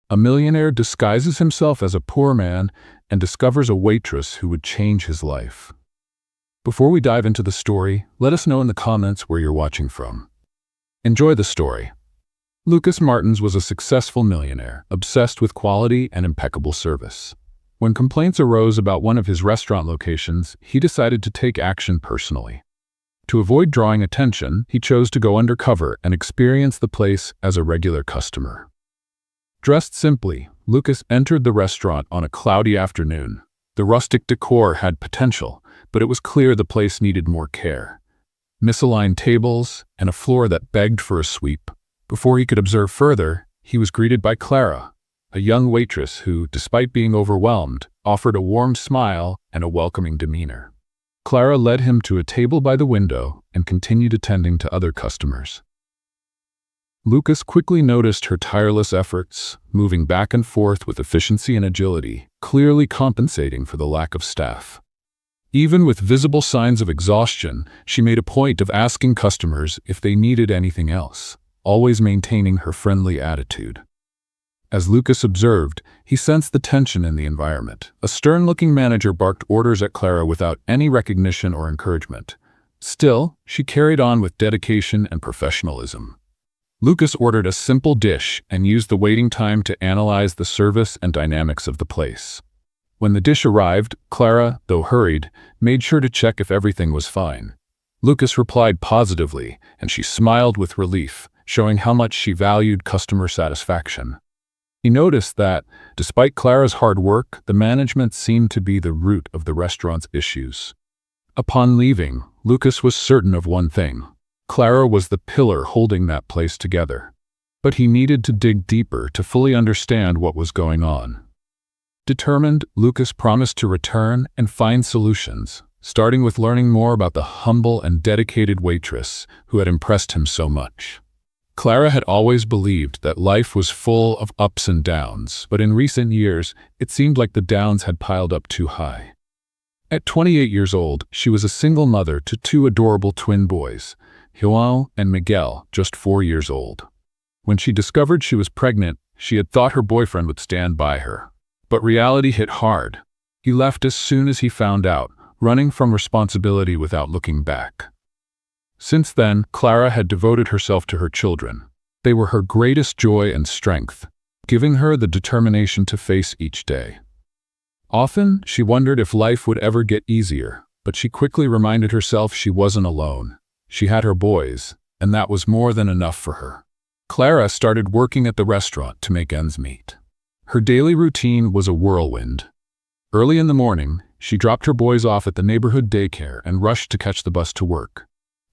A millionaire disguises himself as a poor man and discovers a waitress who would change his life. Before we dive into the story, let us know in the comments where you're watching from. Enjoy the story. Lucas Martins was a successful millionaire, obsessed with quality and impeccable service. When complaints arose about one of his restaurant locations, he decided to take action personally. To avoid drawing attention, he chose to go undercover and experience the place as a regular customer. Dressed simply, Lucas entered the restaurant on a cloudy afternoon. The rustic decor had potential, but it was clear the place needed more care. Misaligned tables and a floor that begged for a sweep. Before he could observe further, he was greeted by Clara, a young waitress who, despite being overwhelmed, offered a warm smile and a welcoming demeanor. Clara led him to a table by the window and continued attending to other customers. Lucas quickly noticed her tireless efforts, moving back and forth with efficiency and agility, clearly compensating for the lack of staff. Even with visible signs of exhaustion, she made a point of asking customers if they needed anything else, always maintaining her friendly attitude. As Lucas observed, he sensed the tension in the environment. A stern-looking manager barked orders at Clara without any recognition or encouragement. Still, she carried on with dedication and professionalism. Lucas ordered a simple dish and used the waiting time to analyze the service and dynamics of the place. When the dish arrived, Clara, though hurried, made sure to check if everything was fine. Lucas replied positively, and she smiled with relief, showing how much she valued customer satisfaction. He noticed that, despite Clara's hard work, the management seemed to be the root of the restaurant's issues. Upon leaving, Lucas was certain of one thing: Clara was the pillar holding that place together. But he needed to dig deeper to fully understand what was going on. Determined, Lucas promised to return and find solutions, starting with learning more about the humble and dedicated waitress who had impressed him so much. Clara had always believed that life was full of ups and downs, but in recent years, it seemed like the downs had piled up too high. At 28 years old, she was a single mother to two adorable twin boys, João and Miguel, just 4 years old. When she discovered she was pregnant, she had thought her boyfriend would stand by her. But reality hit hard. He left as soon as he found out, running from responsibility without looking back. Since then, Clara had devoted herself to her children. They were her greatest joy and strength, giving her the determination to face each day. Often, she wondered if life would ever get easier, but she quickly reminded herself she wasn't alone. She had her boys, and that was more than enough for her. Clara started working at the restaurant to make ends meet. Her daily routine was a whirlwind. Early in the morning, she dropped her boys off at the neighborhood daycare and rushed to catch the bus to work.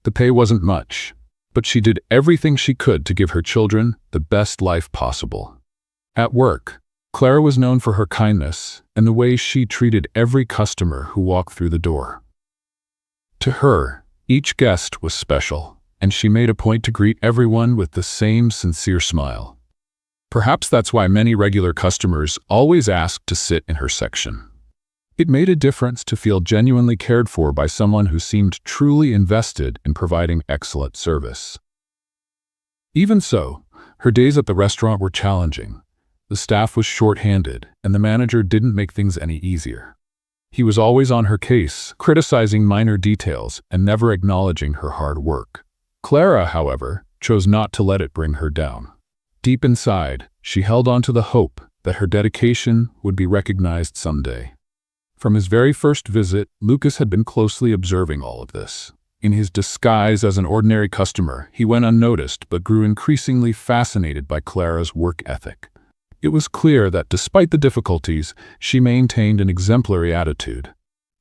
The pay wasn't much, but she did everything she could to give her children the best life possible. At work, Clara was known for her kindness and the way she treated every customer who walked through the door. To her, each guest was special, and she made a point to greet everyone with the same sincere smile. Perhaps that's why many regular customers always asked to sit in her section. It made a difference to feel genuinely cared for by someone who seemed truly invested in providing excellent service. Even so, her days at the restaurant were challenging. The staff was short-handed, and the manager didn't make things any easier. He was always on her case, criticizing minor details and never acknowledging her hard work. Clara, however, chose not to let it bring her down. Deep inside, she held on to the hope that her dedication would be recognized someday. From his very first visit, Lucas had been closely observing all of this. In his disguise as an ordinary customer, he went unnoticed but grew increasingly fascinated by Clara's work ethic. It was clear that despite the difficulties, she maintained an exemplary attitude,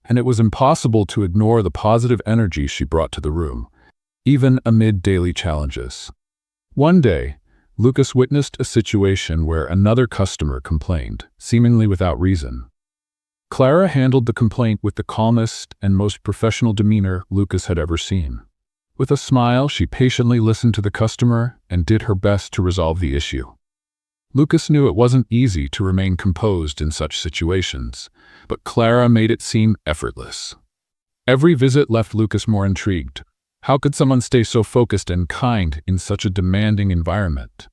and it was impossible to ignore the positive energy she brought to the room, even amid daily challenges. One day, Lucas witnessed a situation where another customer complained, seemingly without reason. Clara handled the complaint with the calmest and most professional demeanor Lucas had ever seen. With a smile, she patiently listened to the customer and did her best to resolve the issue. Lucas knew it wasn't easy to remain composed in such situations, but Clara made it seem effortless. Every visit left Lucas more intrigued. How could someone stay so focused and kind in such a demanding environment?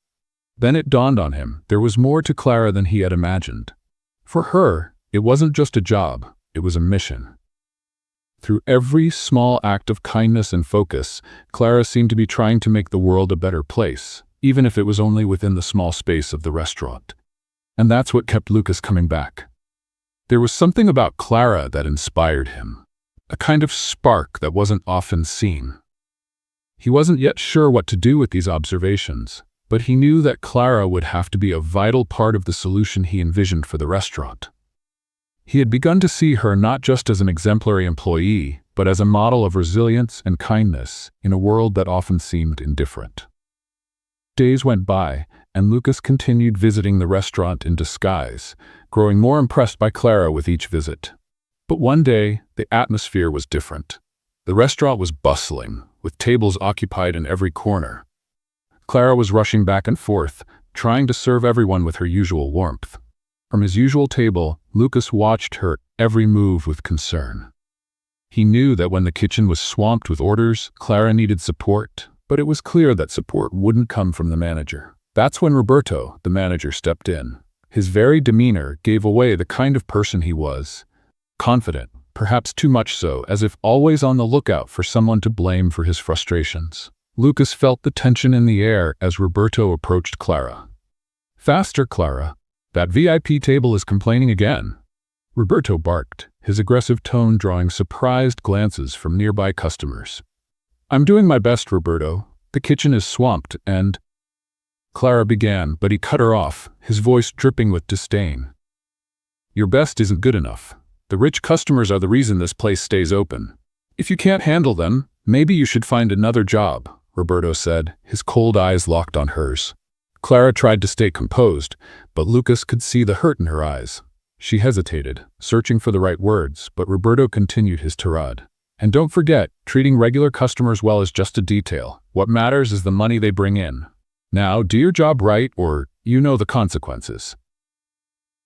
Then it dawned on him there was more to Clara than he had imagined. For her, it wasn't just a job, it was a mission. Through every small act of kindness and focus, Clara seemed to be trying to make the world a better place, even if it was only within the small space of the restaurant. And that's what kept Lucas coming back. There was something about Clara that inspired him, a kind of spark that wasn't often seen. He wasn't yet sure what to do with these observations, but he knew that Clara would have to be a vital part of the solution he envisioned for the restaurant. He had begun to see her not just as an exemplary employee, but as a model of resilience and kindness in a world that often seemed indifferent. Days went by, and Lucas continued visiting the restaurant in disguise, growing more impressed by Clara with each visit. But one day, the atmosphere was different. The restaurant was bustling, with tables occupied in every corner. Clara was rushing back and forth, trying to serve everyone with her usual warmth. From his usual table, Lucas watched her every move with concern. He knew that when the kitchen was swamped with orders, Clara needed support, but it was clear that support wouldn't come from the manager. That's when Roberto, the manager, stepped in. His very demeanor gave away the kind of person he was. Confident, perhaps too much so, as if always on the lookout for someone to blame for his frustrations. Lucas felt the tension in the air as Roberto approached Clara. "Faster, Clara. That VIP table is complaining again." Roberto barked, his aggressive tone drawing surprised glances from nearby customers. "I'm doing my best, Roberto. The kitchen is swamped and—" Clara began, but he cut her off, his voice dripping with disdain. "Your best isn't good enough. The rich customers are the reason this place stays open. If you can't handle them, maybe you should find another job," Roberto said, his cold eyes locked on hers. Clara tried to stay composed, but Lucas could see the hurt in her eyes. She hesitated, searching for the right words, but Roberto continued his tirade. "And don't forget, treating regular customers well is just a detail. What matters is the money they bring in. Now, do your job right, or you know the consequences."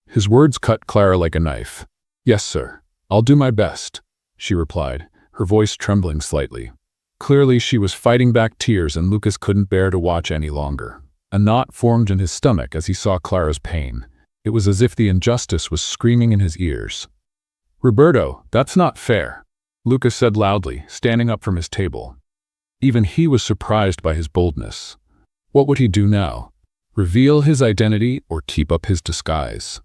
His words cut Clara like a knife. "Yes, sir. I'll do my best," she replied, her voice trembling slightly. Clearly, she was fighting back tears, and Lucas couldn't bear to watch any longer. A knot formed in his stomach as he saw Clara's pain. It was as if the injustice was screaming in his ears. "Roberto, that's not fair," Lucas said loudly, standing up from his table. Even he was surprised by his boldness. What would he do now? Reveal his identity or keep up his disguise?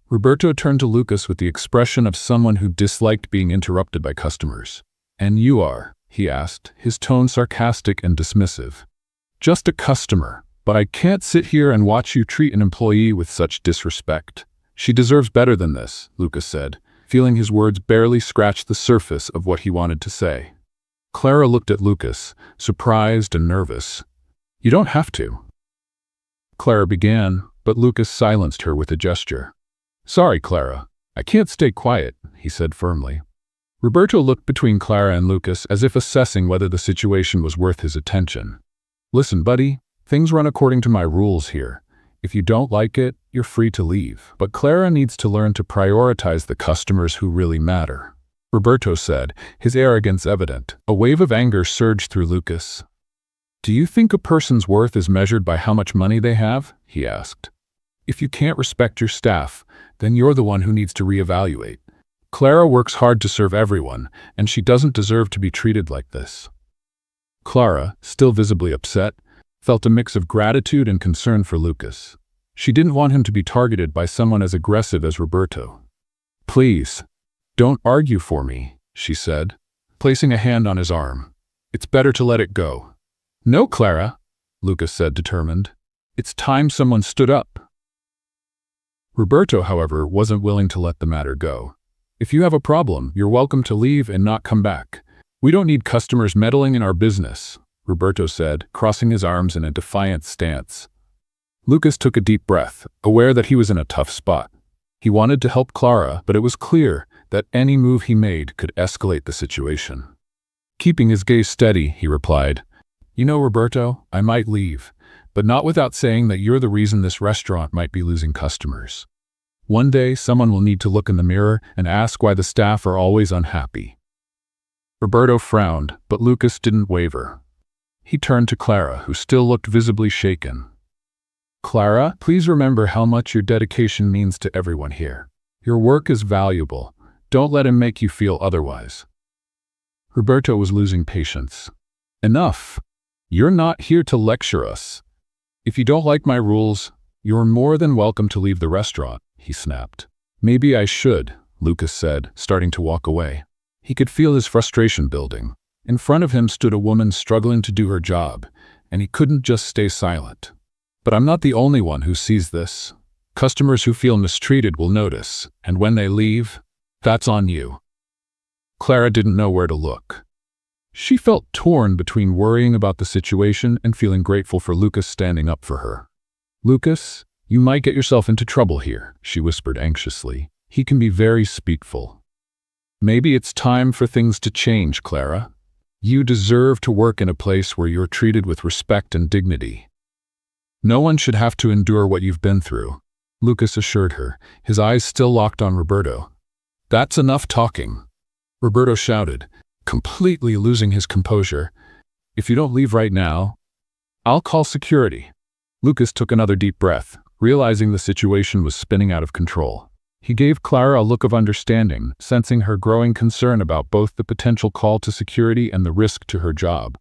Roberto turned to Lucas with the expression of someone who disliked being interrupted by customers. "And you are?" he asked, his tone sarcastic and dismissive. "Just a customer. But I can't sit here and watch you treat an employee with such disrespect. She deserves better than this," Lucas said, feeling his words barely scratch the surface of what he wanted to say. Clara looked at Lucas, surprised and nervous. "You don't have to." Clara began, but Lucas silenced her with a gesture. "Sorry, Clara. I can't stay quiet," he said firmly. Roberto looked between Clara and Lucas as if assessing whether the situation was worth his attention. "Listen, buddy. Things run according to my rules here. If you don't like it, you're free to leave. But Clara needs to learn to prioritize the customers who really matter," Roberto said, his arrogance evident. A wave of anger surged through Lucas. "Do you think a person's worth is measured by how much money they have?" he asked. "If you can't respect your staff, then you're the one who needs to reevaluate. Clara works hard to serve everyone, and she doesn't deserve to be treated like this." Clara, still visibly upset, felt a mix of gratitude and concern for Lucas. She didn't want him to be targeted by someone as aggressive as Roberto. "Please, don't argue for me," she said, placing a hand on his arm. "It's better to let it go." "No, Clara," Lucas said, determined. "It's time someone stood up." Roberto, however, wasn't willing to let the matter go. "If you have a problem, you're welcome to leave and not come back. We don't need customers meddling in our business," Roberto said, crossing his arms in a defiant stance. Lucas took a deep breath, aware that he was in a tough spot. He wanted to help Clara, but it was clear that any move he made could escalate the situation. Keeping his gaze steady, he replied, "You know, Roberto, I might leave, but not without saying that you're the reason this restaurant might be losing customers. One day, someone will need to look in the mirror and ask why the staff are always unhappy." Roberto frowned, but Lucas didn't waver. He turned to Clara, who still looked visibly shaken. Clara, please remember how much your dedication means to everyone here. Your work is valuable. Don't let him make you feel otherwise. Roberto was losing patience. Enough. You're not here to lecture us. If you don't like my rules, you're more than welcome to leave the restaurant, he snapped. Maybe I should, Lucas said, starting to walk away. He could feel his frustration building. In front of him stood a woman struggling to do her job, and he couldn't just stay silent. But I'm not the only one who sees this. Customers who feel mistreated will notice, and when they leave, that's on you. Clara didn't know where to look. She felt torn between worrying about the situation and feeling grateful for Lucas standing up for her. Lucas, you might get yourself into trouble here, she whispered anxiously. He can be very spiteful. Maybe it's time for things to change, Clara. You deserve to work in a place where you're treated with respect and dignity. No one should have to endure what you've been through, Lucas assured her, his eyes still locked on Roberto. That's enough talking, Roberto shouted, completely losing his composure. If you don't leave right now, I'll call security. Lucas took another deep breath, realizing the situation was spinning out of control. He gave Clara a look of understanding, sensing her growing concern about both the potential call to security and the risk to her job.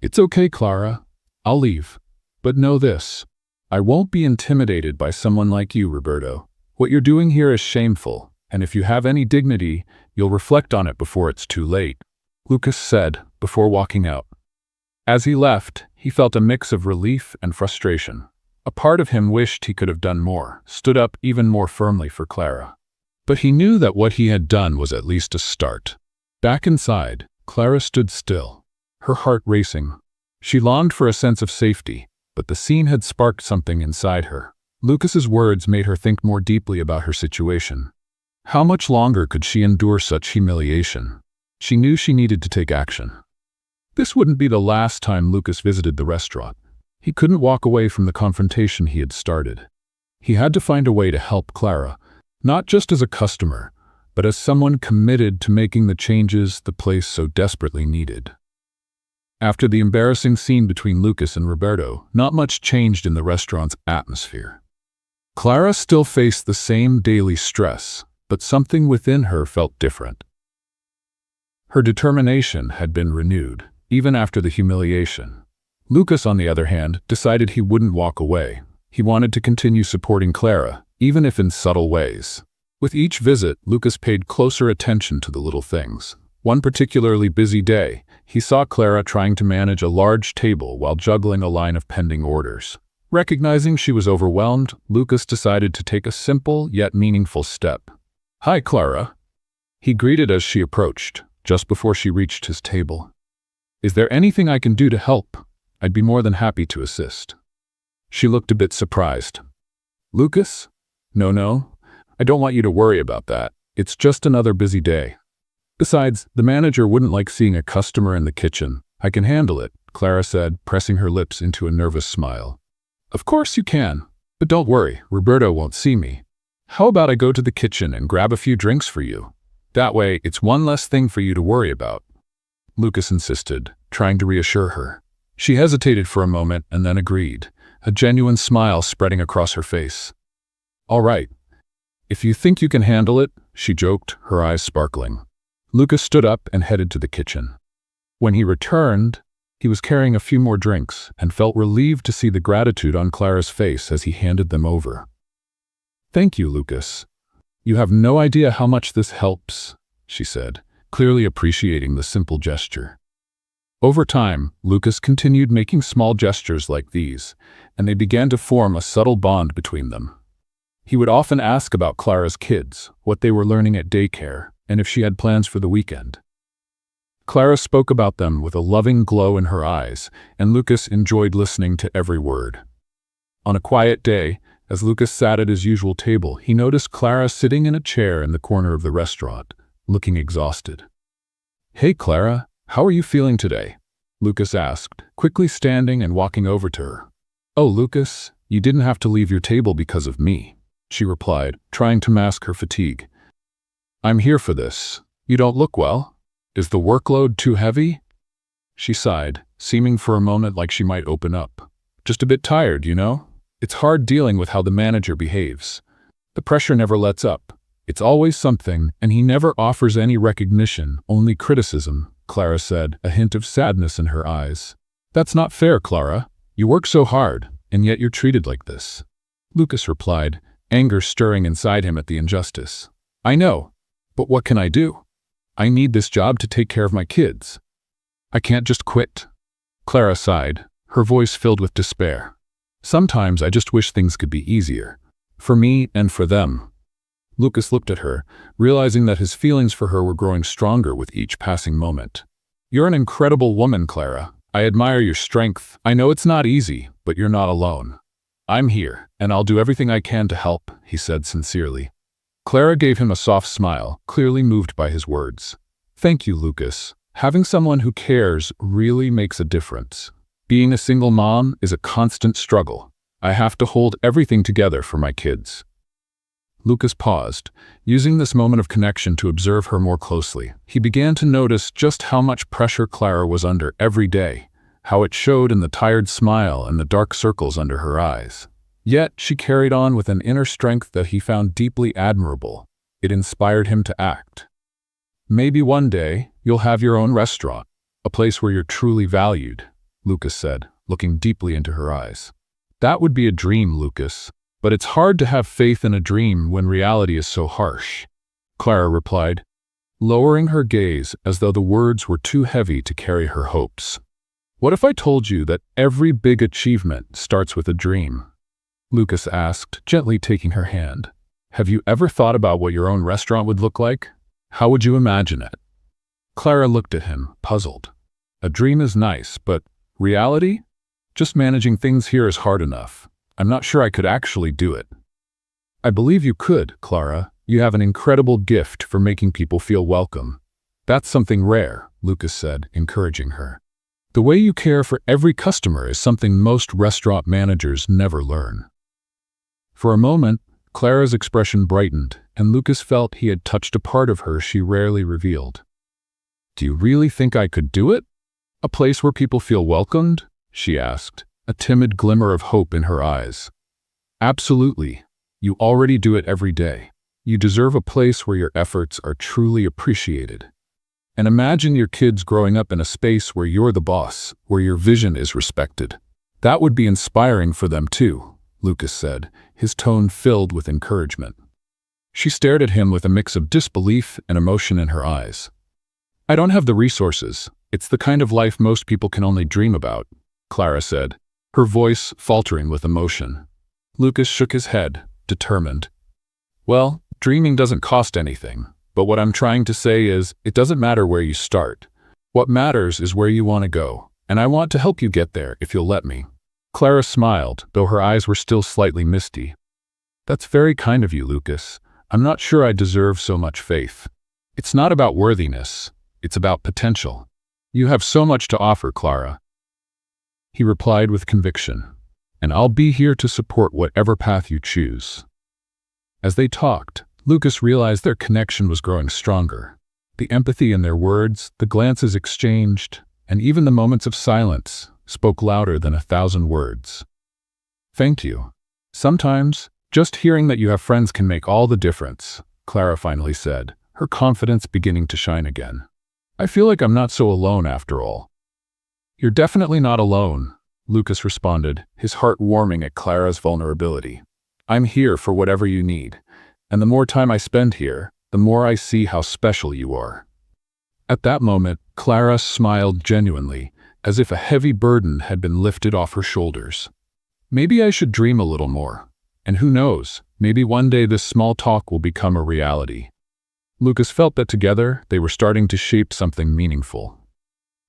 It's okay, Clara. I'll leave. But know this. I won't be intimidated by someone like you, Roberto. What you're doing here is shameful, and if you have any dignity, you'll reflect on it before it's too late, Lucas said, before walking out. As he left, he felt a mix of relief and frustration. A part of him wished he could have done more, stood up even more firmly for Clara. But he knew that what he had done was at least a start. Back inside, Clara stood still, her heart racing. She longed for a sense of safety, but the scene had sparked something inside her. Lucas's words made her think more deeply about her situation. How much longer could she endure such humiliation? She knew she needed to take action. This wouldn't be the last time Lucas visited the restaurant. He couldn't walk away from the confrontation he had started. He had to find a way to help Clara, not just as a customer, but as someone committed to making the changes the place so desperately needed. After the embarrassing scene between Lucas and Roberto, not much changed in the restaurant's atmosphere. Clara still faced the same daily stress, but something within her felt different. Her determination had been renewed, even after the humiliation. Lucas, on the other hand, decided he wouldn't walk away. He wanted to continue supporting Clara, even if in subtle ways. With each visit, Lucas paid closer attention to the little things. One particularly busy day, he saw Clara trying to manage a large table while juggling a line of pending orders. Recognizing she was overwhelmed, Lucas decided to take a simple yet meaningful step. "Hi, Clara," he greeted as she approached, just before she reached his table. "Is there anything I can do to help? I'd be more than happy to assist." She looked a bit surprised. "Lucas? No, I don't want you to worry about that. It's just another busy day. Besides, the manager wouldn't like seeing a customer in the kitchen. I can handle it," Clara said, pressing her lips into a nervous smile. "Of course you can, but don't worry, Roberto won't see me. How about I go to the kitchen and grab a few drinks for you? That way, it's one less thing for you to worry about," Lucas insisted, trying to reassure her. She hesitated for a moment and then agreed, a genuine smile spreading across her face. "All right. If you think you can handle it," she joked, her eyes sparkling. Lucas stood up and headed to the kitchen. When he returned, he was carrying a few more drinks and felt relieved to see the gratitude on Clara's face as he handed them over. "Thank you, Lucas. You have no idea how much this helps," she said, clearly appreciating the simple gesture. Over time, Lucas continued making small gestures like these, and they began to form a subtle bond between them. He would often ask about Clara's kids, what they were learning at daycare, and if she had plans for the weekend. Clara spoke about them with a loving glow in her eyes, and Lucas enjoyed listening to every word. On a quiet day, as Lucas sat at his usual table, he noticed Clara sitting in a chair in the corner of the restaurant, looking exhausted. "Hey, Clara, how are you feeling today?" Lucas asked, quickly standing and walking over to her. "Oh, Lucas, you didn't have to leave your table because of me," she replied, trying to mask her fatigue. "I'm here for this. You don't look well. Is the workload too heavy?" She sighed, seeming for a moment like she might open up. "Just a bit tired, you know," It's hard dealing with how the manager behaves. The pressure never lets up. It's always something, and he never offers any recognition, only criticism," Clara said, a hint of sadness in her eyes. "That's not fair, Clara. You work so hard, and yet you're treated like this." Lucas replied, anger stirring inside him at the injustice. "I know, but what can I do? I need this job to take care of my kids. I can't just quit." Clara sighed, her voice filled with despair. "Sometimes I just wish things could be easier. For me and for them." Lucas looked at her, realizing that his feelings for her were growing stronger with each passing moment. "You're an incredible woman, Clara. I admire your strength. I know it's not easy, but you're not alone. I'm here, and I'll do everything I can to help," he said sincerely. Clara gave him a soft smile, clearly moved by his words. "Thank you, Lucas. Having someone who cares really makes a difference. Being a single mom is a constant struggle. I have to hold everything together for my kids." Lucas paused, using this moment of connection to observe her more closely. He began to notice just how much pressure Clara was under every day, how it showed in the tired smile and the dark circles under her eyes. Yet she carried on with an inner strength that he found deeply admirable. It inspired him to act. "Maybe one day you'll have your own restaurant, a place where you're truly valued," Lucas said, looking deeply into her eyes. "That would be a dream, Lucas. But it's hard to have faith in a dream when reality is so harsh," Clara replied, lowering her gaze as though the words were too heavy to carry her hopes. "What if I told you that every big achievement starts with a dream?" Lucas asked, gently taking her hand. "Have you ever thought about what your own restaurant would look like? How would you imagine it?" Clara looked at him, puzzled. "A dream is nice, but reality? Just managing things here is hard enough. I'm not sure I could actually do it." "I believe you could, Clara. You have an incredible gift for making people feel welcome. That's something rare," Lucas said, encouraging her. "The way you care for every customer is something most restaurant managers never learn." For a moment, Clara's expression brightened, and Lucas felt he had touched a part of her she rarely revealed. "Do you really think I could do it? A place where people feel welcomed?" she asked, a timid glimmer of hope in her eyes. "Absolutely. You already do it every day. You deserve a place where your efforts are truly appreciated. And imagine your kids growing up in a space where you're the boss, where your vision is respected. That would be inspiring for them too," Lucas said, his tone filled with encouragement. She stared at him with a mix of disbelief and emotion in her eyes. "I don't have the resources. It's the kind of life most people can only dream about," Clara said, her voice faltering with emotion. Lucas shook his head, determined. "Well, dreaming doesn't cost anything, but what I'm trying to say is, it doesn't matter where you start. What matters is where you want to go, and I want to help you get there if you'll let me." Clara smiled, though her eyes were still slightly misty. "That's very kind of you, Lucas. I'm not sure I deserve so much faith. It's not about worthiness, it's about potential. You have so much to offer, Clara." He replied with conviction, "And I'll be here to support whatever path you choose." As they talked, Lucas realized their connection was growing stronger. The empathy in their words, the glances exchanged, and even the moments of silence spoke louder than 1,000 words. "Thank you. Sometimes, just hearing that you have friends can make all the difference," Clara finally said, her confidence beginning to shine again. "I feel like I'm not so alone after all." "You're definitely not alone," Lucas responded, his heart warming at Clara's vulnerability. "I'm here for whatever you need, and the more time I spend here, the more I see how special you are." At that moment, Clara smiled genuinely, as if a heavy burden had been lifted off her shoulders. "Maybe I should dream a little more. And who knows, maybe one day this small talk will become a reality." Lucas felt that together they were starting to shape something meaningful.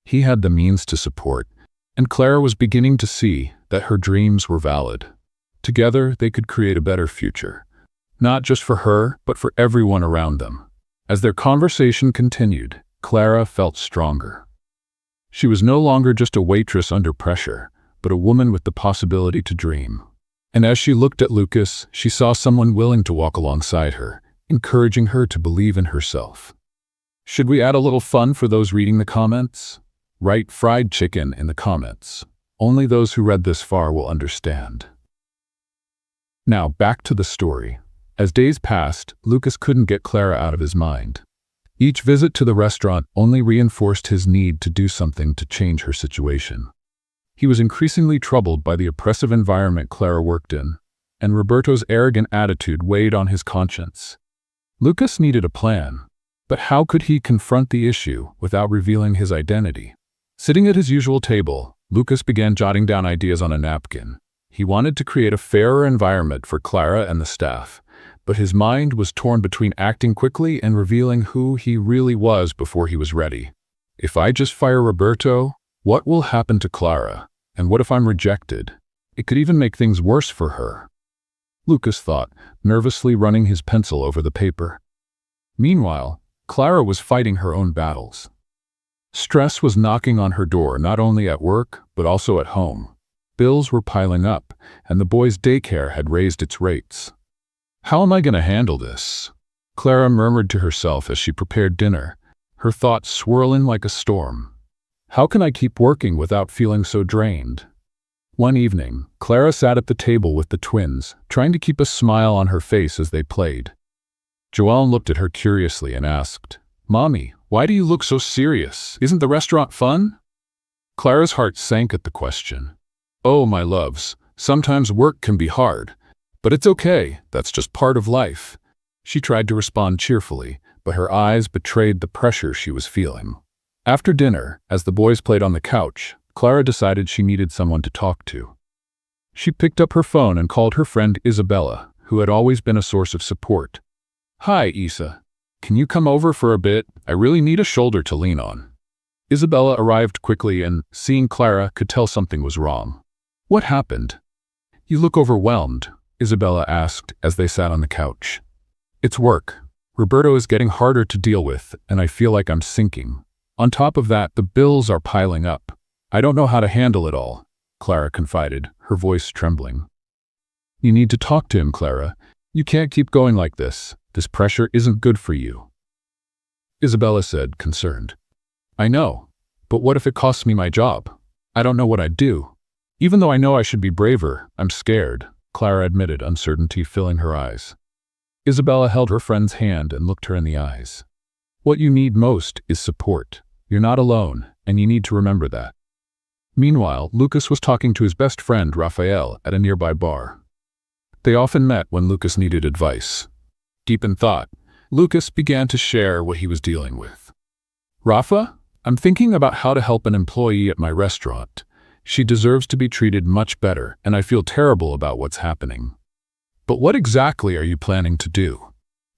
He had the means to support, and Clara was beginning to see that her dreams were valid. Together they could create a better future, not just for her, but for everyone around them. As their conversation continued, Clara felt stronger. She was no longer just a waitress under pressure, but a woman with the possibility to dream. And as she looked at Lucas, she saw someone willing to walk alongside her, encouraging her to believe in herself. Should we add a little fun for those reading the comments? Write fried chicken in the comments. Only those who read this far will understand. Now, back to the story. As days passed, Lucas couldn't get Clara out of his mind. Each visit to the restaurant only reinforced his need to do something to change her situation. He was increasingly troubled by the oppressive environment Clara worked in, and Roberto's arrogant attitude weighed on his conscience. Lucas needed a plan, but how could he confront the issue without revealing his identity? Sitting at his usual table, Lucas began jotting down ideas on a napkin. He wanted to create a fairer environment for Clara and the staff, but his mind was torn between acting quickly and revealing who he really was before he was ready. If I just fire Roberto, what will happen to Clara? And what if I'm rejected? It could even make things worse for her. Lucas thought, nervously running his pencil over the paper. Meanwhile, Clara was fighting her own battles. Stress was knocking on her door not only at work, but also at home. Bills were piling up, and the boys' daycare had raised its rates. How am I going to handle this? Clara murmured to herself as she prepared dinner, her thoughts swirling like a storm. How can I keep working without feeling so drained? One evening, Clara sat at the table with the twins, trying to keep a smile on her face as they played. Joelle looked at her curiously and asked, "Mommy, why do you look so serious? Isn't the restaurant fun?" Clara's heart sank at the question. "Oh, my loves, sometimes work can be hard. But it's okay, that's just part of life." She tried to respond cheerfully, but her eyes betrayed the pressure she was feeling. After dinner, as the boys played on the couch, Clara decided she needed someone to talk to. She picked up her phone and called her friend Isabella, who had always been a source of support. "Hi, Isa. Can you come over for a bit? I really need a shoulder to lean on." Isabella arrived quickly and, seeing Clara, could tell something was wrong. "What happened? You look overwhelmed," Isabella asked as they sat on the couch. "It's work. Roberto is getting harder to deal with, and I feel like I'm sinking. On top of that, the bills are piling up. I don't know how to handle it all," Clara confided, her voice trembling. "You need to talk to him, Clara. You can't keep going like this. This pressure isn't good for you," Isabella said, concerned. "I know, but what if it costs me my job? I don't know what I'd do. Even though I know I should be braver, I'm scared," Clara admitted, uncertainty filling her eyes. Isabella held her friend's hand and looked her in the eyes. "What you need most is support. You're not alone, and you need to remember that." Meanwhile, Lucas was talking to his best friend, Raphael, at a nearby bar. They often met when Lucas needed advice. Deep in thought, Lucas began to share what he was dealing with. "Rafa, I'm thinking about how to help an employee at my restaurant. She deserves to be treated much better, and I feel terrible about what's happening. But what exactly are you planning to do?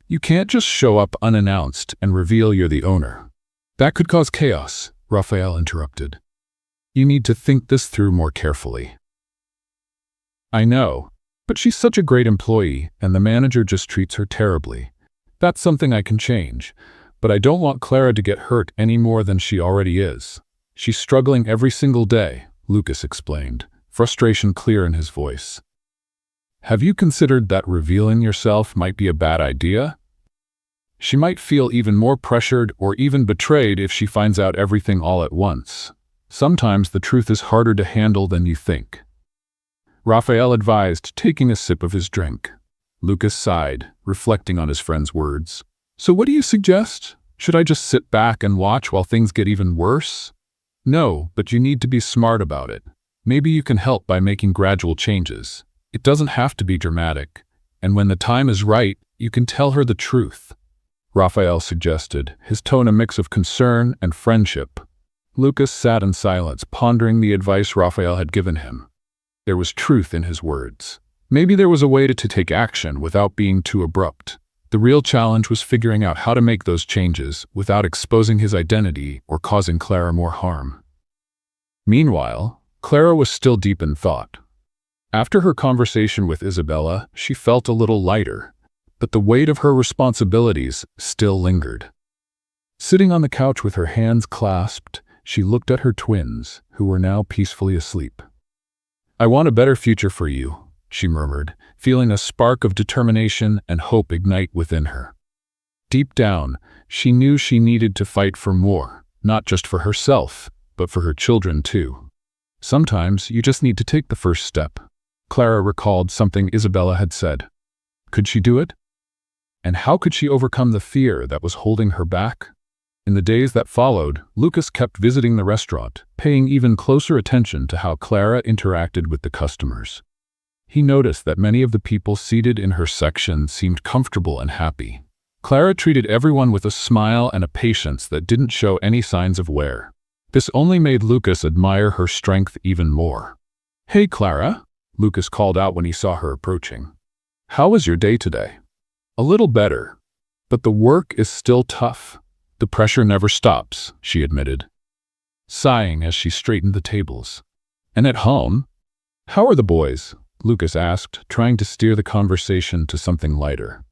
You can't just show up unannounced and reveal you're the owner. That could cause chaos," Raphael interrupted. "You need to think this through more carefully." "I know, but she's such a great employee, and the manager just treats her terribly. That's something I can change, but I don't want Clara to get hurt any more than she already is. She's struggling every single day," Lucas explained, frustration clear in his voice. "Have you considered that revealing yourself might be a bad idea? She might feel even more pressured or even betrayed if she finds out everything all at once. Sometimes the truth is harder to handle than you think." Raphael advised, taking a sip of his drink. Lucas sighed, reflecting on his friend's words. "So what do you suggest? Should I just sit back and watch while things get even worse?" "No, but you need to be smart about it. Maybe you can help by making gradual changes. It doesn't have to be dramatic. And when the time is right, you can tell her the truth," Raphael suggested, his tone a mix of concern and friendship. Lucas sat in silence, pondering the advice Raphael had given him. There was truth in his words. Maybe there was a way to take action without being too abrupt. The real challenge was figuring out how to make those changes without exposing his identity or causing Clara more harm. Meanwhile, Clara was still deep in thought. After her conversation with Isabella, she felt a little lighter, but the weight of her responsibilities still lingered. Sitting on the couch with her hands clasped, she looked at her twins, who were now peacefully asleep. "I want a better future for you," she murmured, feeling a spark of determination and hope ignite within her. Deep down, she knew she needed to fight for more, not just for herself, but for her children too. Sometimes you just need to take the first step. Clara recalled something Isabella had said. Could she do it? And how could she overcome the fear that was holding her back? In the days that followed, Lucas kept visiting the restaurant, paying even closer attention to how Clara interacted with the customers. He noticed that many of the people seated in her section seemed comfortable and happy. Clara treated everyone with a smile and a patience that didn't show any signs of wear. This only made Lucas admire her strength even more. "Hey, Clara," Lucas called out when he saw her approaching. "How was your day today?" "A little better, but the work is still tough. The pressure never stops," she admitted, sighing as she straightened the tables. "And at home? How are the boys?" Lucas asked, trying to steer the conversation to something lighter.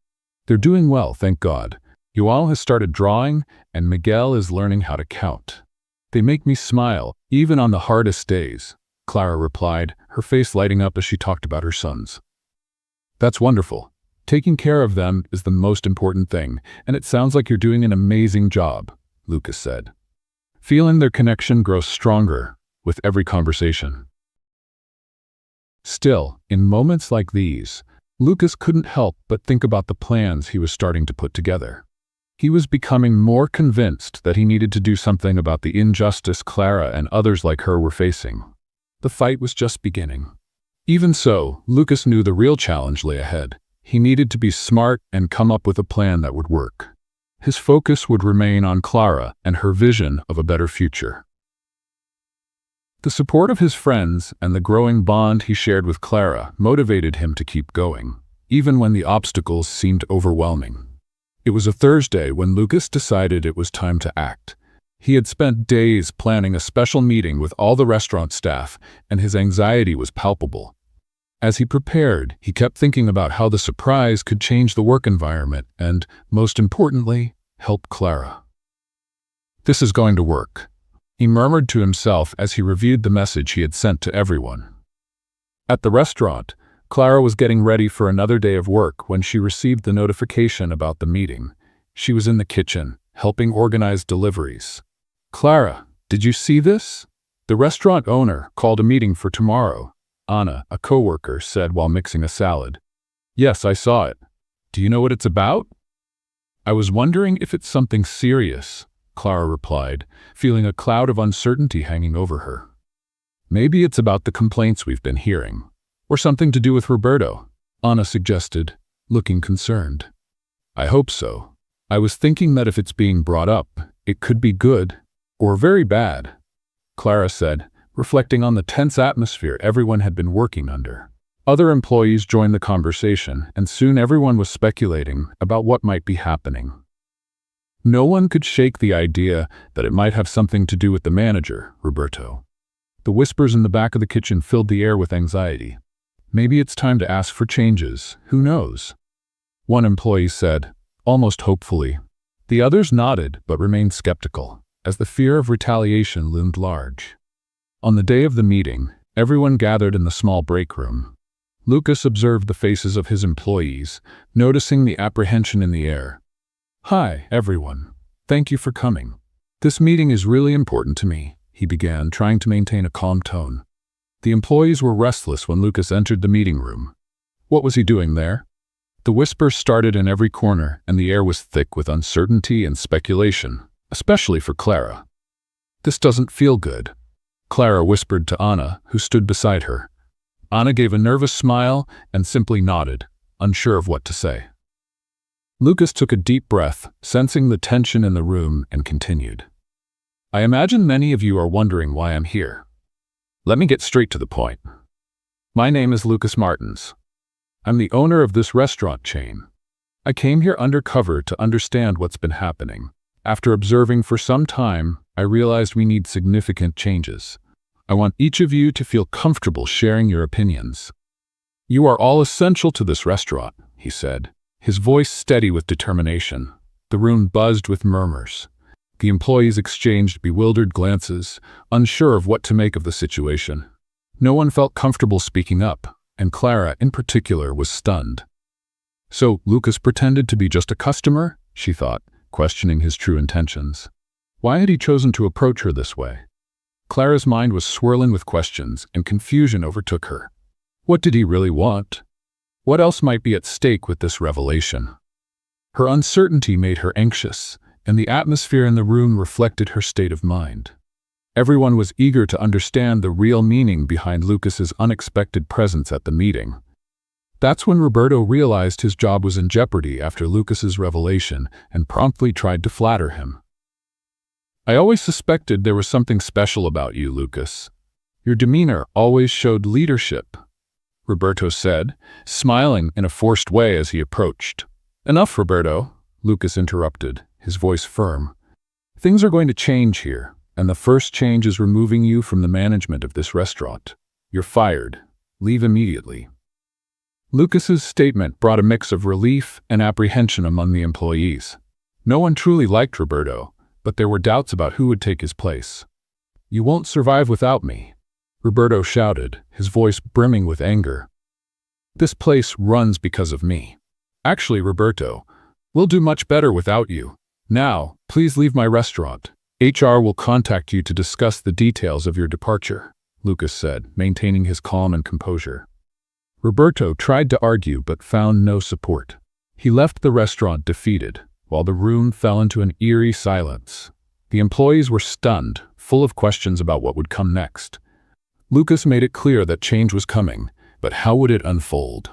"They're doing well, thank God. Joao has started drawing, and Miguel is learning how to count. They make me smile, even on the hardest days," Clara replied, her face lighting up as she talked about her sons. "That's wonderful. Taking care of them is the most important thing, and it sounds like you're doing an amazing job," Lucas said, feeling their connection grow stronger with every conversation. Still, in moments like these, Lucas couldn't help but think about the plans he was starting to put together. He was becoming more convinced that he needed to do something about the injustice Clara and others like her were facing. The fight was just beginning. Even so, Lucas knew the real challenge lay ahead. He needed to be smart and come up with a plan that would work. His focus would remain on Clara and her vision of a better future. The support of his friends and the growing bond he shared with Clara motivated him to keep going, even when the obstacles seemed overwhelming. It was a Thursday when Lucas decided it was time to act. He had spent days planning a special meeting with all the restaurant staff, and his anxiety was palpable. As he prepared, he kept thinking about how the surprise could change the work environment and, most importantly, help Clara. "This is going to work," he murmured to himself as he reviewed the message he had sent to everyone. At the restaurant, Clara was getting ready for another day of work when she received the notification about the meeting. She was in the kitchen, helping organize deliveries. "Clara, did you see this? The restaurant owner called a meeting for tomorrow," Anna, a coworker, said while mixing a salad. "Yes, I saw it. Do you know what it's about?" "I was wondering if it's something serious," Clara replied, feeling a cloud of uncertainty hanging over her. "Maybe it's about the complaints we've been hearing, or something to do with Roberto," Anna suggested, looking concerned. "I hope so. I was thinking that if it's being brought up, it could be good or very bad," Clara said, reflecting on the tense atmosphere everyone had been working under. Other employees joined the conversation, and soon everyone was speculating about what might be happening. No one could shake the idea that it might have something to do with the manager, Roberto. The whispers in the back of the kitchen filled the air with anxiety. "Maybe it's time to ask for changes, who knows?" one employee said, almost hopefully. The others nodded but remained skeptical, as the fear of retaliation loomed large. On the day of the meeting, everyone gathered in the small break room. Lucas observed the faces of his employees, noticing the apprehension in the air. "Hi, everyone. Thank you for coming. This meeting is really important to me," he began, trying to maintain a calm tone. The employees were restless when Lucas entered the meeting room. What was he doing there? The whispers started in every corner, and the air was thick with uncertainty and speculation, especially for Clara. "This doesn't feel good," Clara whispered to Anna, who stood beside her. Anna gave a nervous smile and simply nodded, unsure of what to say. Lucas took a deep breath, sensing the tension in the room, and continued. "I imagine many of you are wondering why I'm here. Let me get straight to the point. My name is Lucas Martins. I'm the owner of this restaurant chain. I came here undercover to understand what's been happening. After observing for some time, I realized we need significant changes. I want each of you to feel comfortable sharing your opinions. You are all essential to this restaurant," he said, his voice steady with determination. The room buzzed with murmurs. The employees exchanged bewildered glances, unsure of what to make of the situation. No one felt comfortable speaking up, and Clara, in particular, was stunned. So Lucas pretended to be just a customer, she thought, questioning his true intentions. Why had he chosen to approach her this way? Clara's mind was swirling with questions, and confusion overtook her. What did he really want? What else might be at stake with this revelation? Her uncertainty made her anxious, and the atmosphere in the room reflected her state of mind. Everyone was eager to understand the real meaning behind Lucas's unexpected presence at the meeting. That's when Roberto realized his job was in jeopardy after Lucas's revelation and promptly tried to flatter him. "I always suspected there was something special about you, Lucas. Your demeanor always showed leadership," Roberto said, smiling in a forced way as he approached. "Enough, Roberto," Lucas interrupted, his voice firm. "Things are going to change here, and the first change is removing you from the management of this restaurant. You're fired. Leave immediately." Lucas's statement brought a mix of relief and apprehension among the employees. No one truly liked Roberto, but there were doubts about who would take his place. "You won't survive without me," Roberto shouted, his voice brimming with anger. "This place runs because of me. Actually, Roberto, we'll do much better without you. Now, please leave my restaurant. HR will contact you to discuss the details of your departure," Lucas said, maintaining his calm and composure. Roberto tried to argue but found no support. He left the restaurant defeated, while the room fell into an eerie silence. The employees were stunned, full of questions about what would come next. Lucas made it clear that change was coming, but how would it unfold?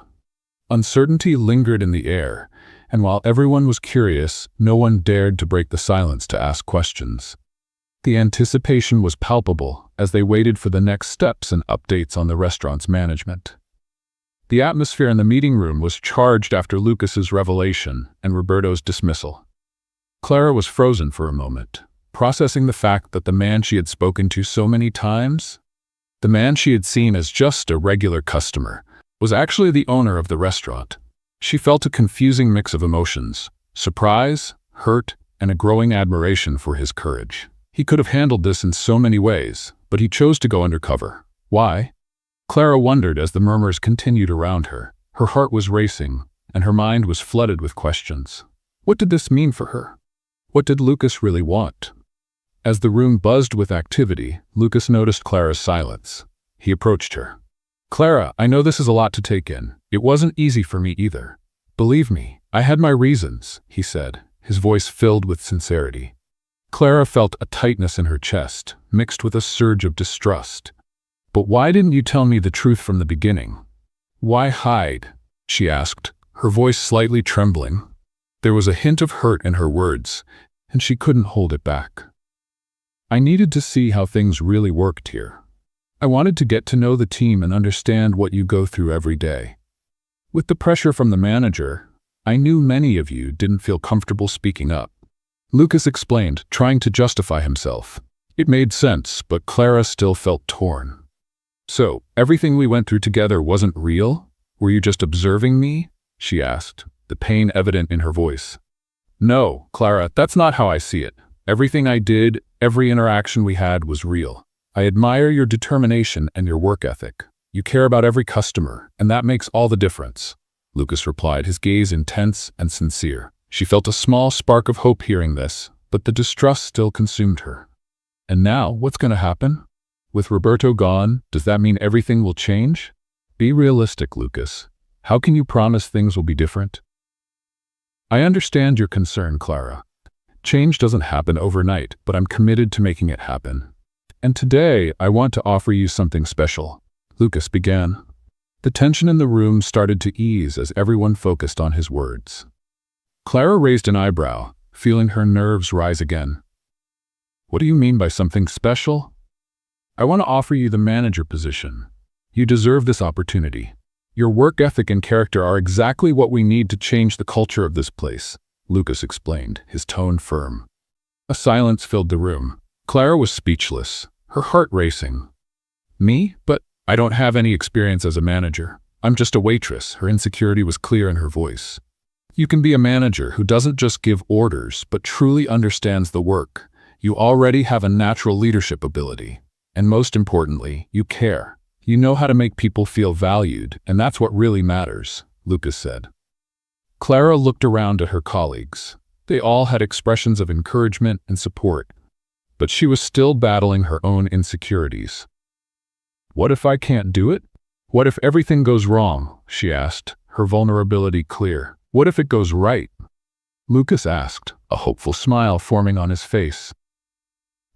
Uncertainty lingered in the air, and while everyone was curious, no one dared to break the silence to ask questions. The anticipation was palpable as they waited for the next steps and updates on the restaurant's management. The atmosphere in the meeting room was charged after Lucas's revelation and Roberto's dismissal. Clara was frozen for a moment, processing the fact that the man she had spoken to so many times, the man she had seen as just a regular customer, was actually the owner of the restaurant. She felt a confusing mix of emotions: surprise, hurt, and a growing admiration for his courage. He could have handled this in so many ways, but he chose to go undercover. Why? Clara wondered as the murmurs continued around her. Her heart was racing, and her mind was flooded with questions. What did this mean for her? What did Lucas really want? As the room buzzed with activity, Lucas noticed Clara's silence. He approached her. "Clara, I know this is a lot to take in. It wasn't easy for me either. Believe me, I had my reasons," he said, his voice filled with sincerity. Clara felt a tightness in her chest, mixed with a surge of distrust. "But why didn't you tell me the truth from the beginning? Why hide?" she asked, her voice slightly trembling. There was a hint of hurt in her words, and she couldn't hold it back. "I needed to see how things really worked here. I wanted to get to know the team and understand what you go through every day. With the pressure from the manager, I knew many of you didn't feel comfortable speaking up." Lucas explained, trying to justify himself. It made sense, but Clara still felt torn. "So, everything we went through together wasn't real? Were you just observing me?" she asked, the pain evident in her voice. "No, Clara, that's not how I see it. Everything I did, every interaction we had was real. I admire your determination and your work ethic. You care about every customer, and that makes all the difference," Lucas replied, his gaze intense and sincere. She felt a small spark of hope hearing this, but the distrust still consumed her. "And now, what's going to happen? With Roberto gone, does that mean everything will change? Be realistic, Lucas. How can you promise things will be different?" "I understand your concern, Clara. Change doesn't happen overnight, but I'm committed to making it happen. And today, I want to offer you something special," Lucas began. The tension in the room started to ease as everyone focused on his words. Clara raised an eyebrow, feeling her nerves rise again. "What do you mean by something special?" "I want to offer you the manager position. You deserve this opportunity. Your work ethic and character are exactly what we need to change the culture of this place," Lucas explained, his tone firm. A silence filled the room. Clara was speechless, her heart racing. "Me? But I don't have any experience as a manager. I'm just a waitress." Her insecurity was clear in her voice. "You can be a manager who doesn't just give orders, but truly understands the work. You already have a natural leadership ability. And most importantly, you care. You know how to make people feel valued, and that's what really matters," Lucas said. Clara looked around at her colleagues. They all had expressions of encouragement and support, but she was still battling her own insecurities. "What if I can't do it?" What if everything goes wrong? She asked, her vulnerability clear. What if it goes right? Lucas asked, a hopeful smile forming on his face.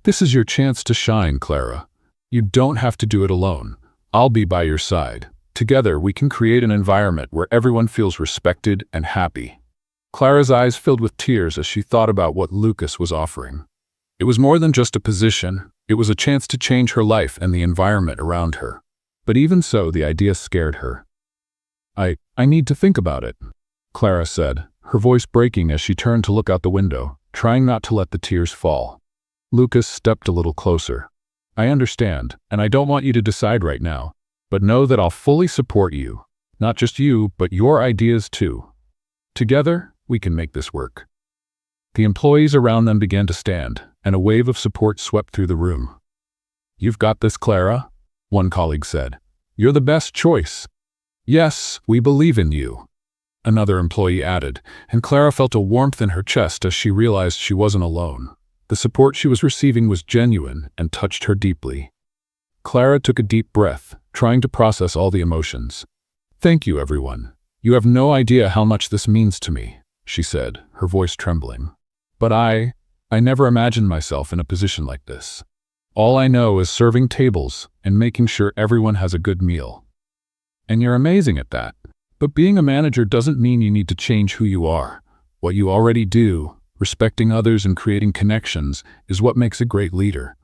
This is your chance to shine, Clara. You don't have to do it alone. I'll be by your side. Together, we can create an environment where everyone feels respected and happy. Clara's eyes filled with tears as she thought about what Lucas was offering. It was more than just a position. It was a chance to change her life and the environment around her. But even so, the idea scared her. I need to think about it, Clara said, her voice breaking as she turned to look out the window, trying not to let the tears fall. Lucas stepped a little closer. I understand, and I don't want you to decide right now, but know that I'll fully support you. Not just you, but your ideas too. Together, we can make this work. The employees around them began to stand, and a wave of support swept through the room. You've got this, Clara, one colleague said. You're the best choice. Yes, we believe in you, another employee added, and Clara felt a warmth in her chest as she realized she wasn't alone. The support she was receiving was genuine and touched her deeply. Clara took a deep breath, trying to process all the emotions. Thank you, everyone. You have no idea how much this means to me, she said, her voice trembling. But I never imagined myself in a position like this. All I know is serving tables and making sure everyone has a good meal. And you're amazing at that. But being a manager doesn't mean you need to change who you are. What you already do, respecting others and creating connections, is what makes a great leader.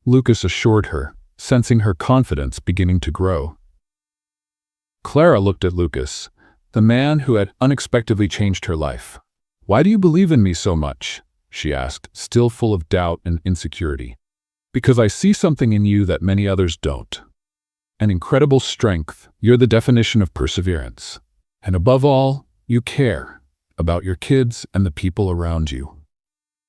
Lucas assured her, sensing her confidence beginning to grow. Clara looked at Lucas, the man who had unexpectedly changed her life. Why do you believe in me so much? She asked, still full of doubt and insecurity. Because I see something in you that many others don't. An incredible strength. You're the definition of perseverance. And above all, you care about your kids and the people around you.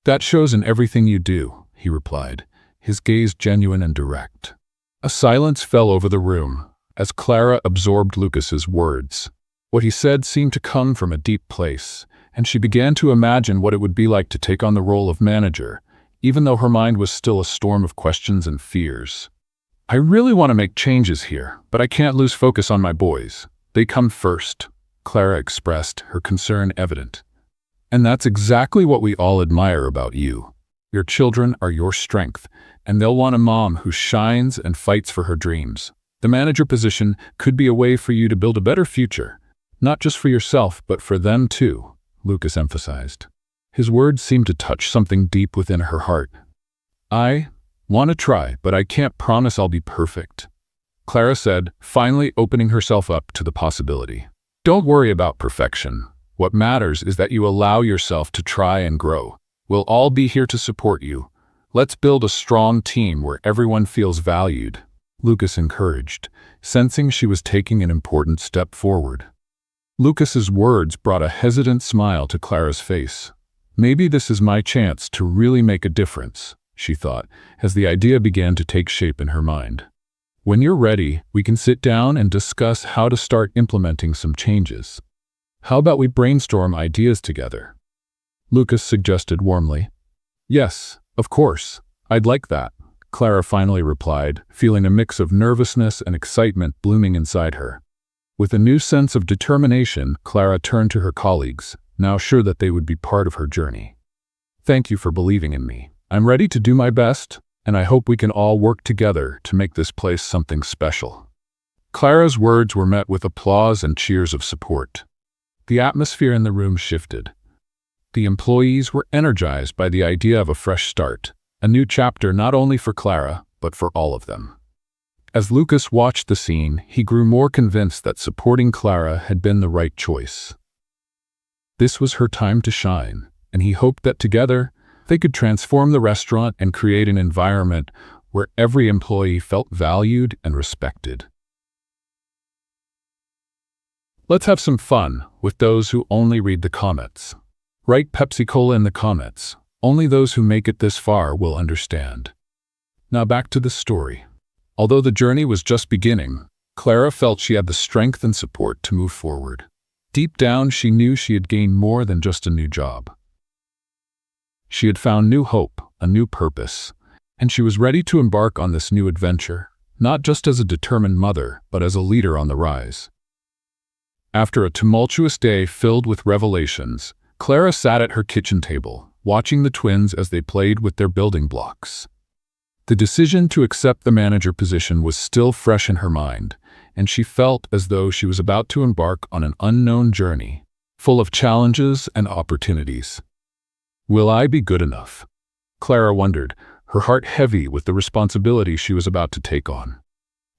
That shows in everything you do, he replied, his gaze genuine and direct. A silence fell over the room as Clara absorbed Lucas's words. What he said seemed to come from a deep place, and she began to imagine what it would be like to take on the role of manager, even though her mind was still a storm of questions and fears. I really want to make changes here, but I can't lose focus on my boys. They come first, Clara expressed, her concern evident. And that's exactly what we all admire about you. Your children are your strength, and they'll want a mom who shines and fights for her dreams. The manager position could be a way for you to build a better future, not just for yourself, but for them too, Lucas emphasized. His words seemed to touch something deep within her heart. I want to try, but I can't promise I'll be perfect, Clara said, finally opening herself up to the possibility. Don't worry about perfection. What matters is that you allow yourself to try and grow. We'll all be here to support you. Let's build a strong team where everyone feels valued, Lucas encouraged, sensing she was taking an important step forward. Lucas's words brought a hesitant smile to Clara's face. Maybe this is my chance to really make a difference, she thought, as the idea began to take shape in her mind. When you're ready, we can sit down and discuss how to start implementing some changes. How about we brainstorm ideas together? Lucas suggested warmly. Yes, of course, I'd like that, Clara finally replied, feeling a mix of nervousness and excitement blooming inside her. With a new sense of determination, Clara turned to her colleagues, now sure that they would be part of her journey. Thank you for believing in me. I'm ready to do my best, and I hope we can all work together to make this place something special. Clara's words were met with applause and cheers of support. The atmosphere in the room shifted. The employees were energized by the idea of a fresh start, a new chapter not only for Clara, but for all of them. As Lucas watched the scene, he grew more convinced that supporting Clara had been the right choice. This was her time to shine, and he hoped that together, they could transform the restaurant and create an environment where every employee felt valued and respected. Let's have some fun with those who only read the comments. Write Pepsi Cola in the comments. Only those who make it this far will understand. Now back to the story. Although the journey was just beginning, Clara felt she had the strength and support to move forward. Deep down, she knew she had gained more than just a new job. She had found new hope, a new purpose, and she was ready to embark on this new adventure, not just as a determined mother, but as a leader on the rise. After a tumultuous day filled with revelations, Clara sat at her kitchen table, watching the twins as they played with their building blocks. The decision to accept the manager position was still fresh in her mind, and she felt as though she was about to embark on an unknown journey, full of challenges and opportunities. Will I be good enough? Clara wondered, her heart heavy with the responsibility she was about to take on.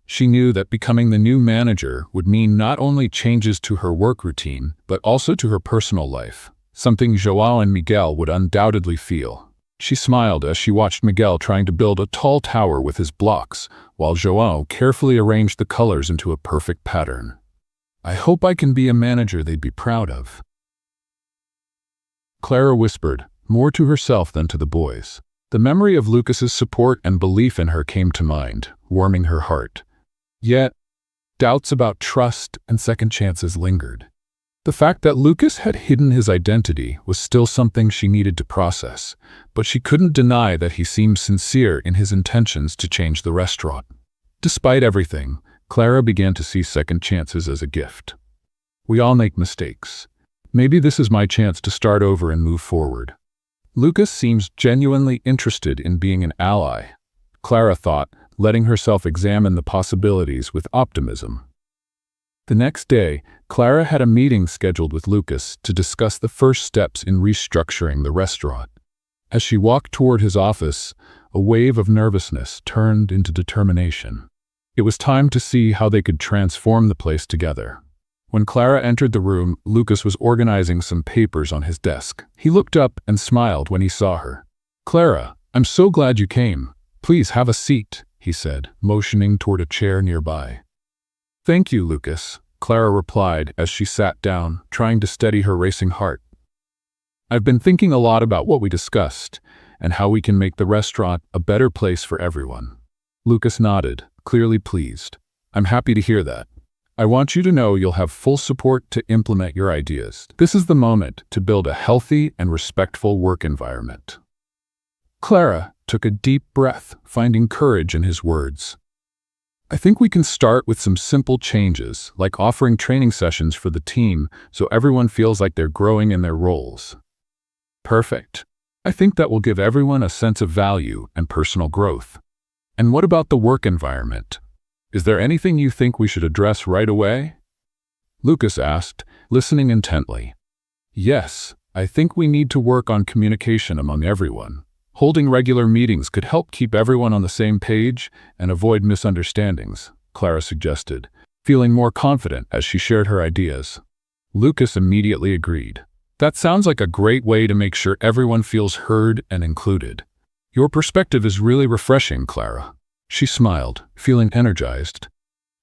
She knew that becoming the new manager would mean not only changes to her work routine, but also to her personal life, something João and Miguel would undoubtedly feel. She smiled as she watched Miguel trying to build a tall tower with his blocks, while João carefully arranged the colors into a perfect pattern. I hope I can be a manager they'd be proud of, Clara whispered, more to herself than to the boys. The memory of Lucas's support and belief in her came to mind, warming her heart. Yet, doubts about trust and second chances lingered. The fact that Lucas had hidden his identity was still something she needed to process, but she couldn't deny that he seemed sincere in his intentions to change the restaurant. Despite everything, Clara began to see second chances as a gift. We all make mistakes. Maybe this is my chance to start over and move forward. Lucas seems genuinely interested in being an ally, Clara thought, letting herself examine the possibilities with optimism. The next day, Clara had a meeting scheduled with Lucas to discuss the first steps in restructuring the restaurant. As she walked toward his office, a wave of nervousness turned into determination. It was time to see how they could transform the place together. When Clara entered the room, Lucas was organizing some papers on his desk. He looked up and smiled when he saw her. "Clara, I'm so glad you came. Please have a seat," he said, motioning toward a chair nearby. "Thank you, Lucas," Clara replied as she sat down, trying to steady her racing heart. "I've been thinking a lot about what we discussed and how we can make the restaurant a better place for everyone." Lucas nodded, clearly pleased. "I'm happy to hear that. I want you to know you'll have full support to implement your ideas. This is the moment to build a healthy and respectful work environment." Clara took a deep breath, finding courage in his words. "I think we can start with some simple changes, like offering training sessions for the team so everyone feels like they're growing in their roles." "Perfect. I think that will give everyone a sense of value and personal growth." "And what about the work environment? Is there anything you think we should address right away?" Lucas asked, listening intently. "Yes, I think we need to work on communication among everyone. Holding regular meetings could help keep everyone on the same page and avoid misunderstandings," Clara suggested, feeling more confident as she shared her ideas. Lucas immediately agreed. "That sounds like a great way to make sure everyone feels heard and included. Your perspective is really refreshing, Clara." She smiled, feeling energized.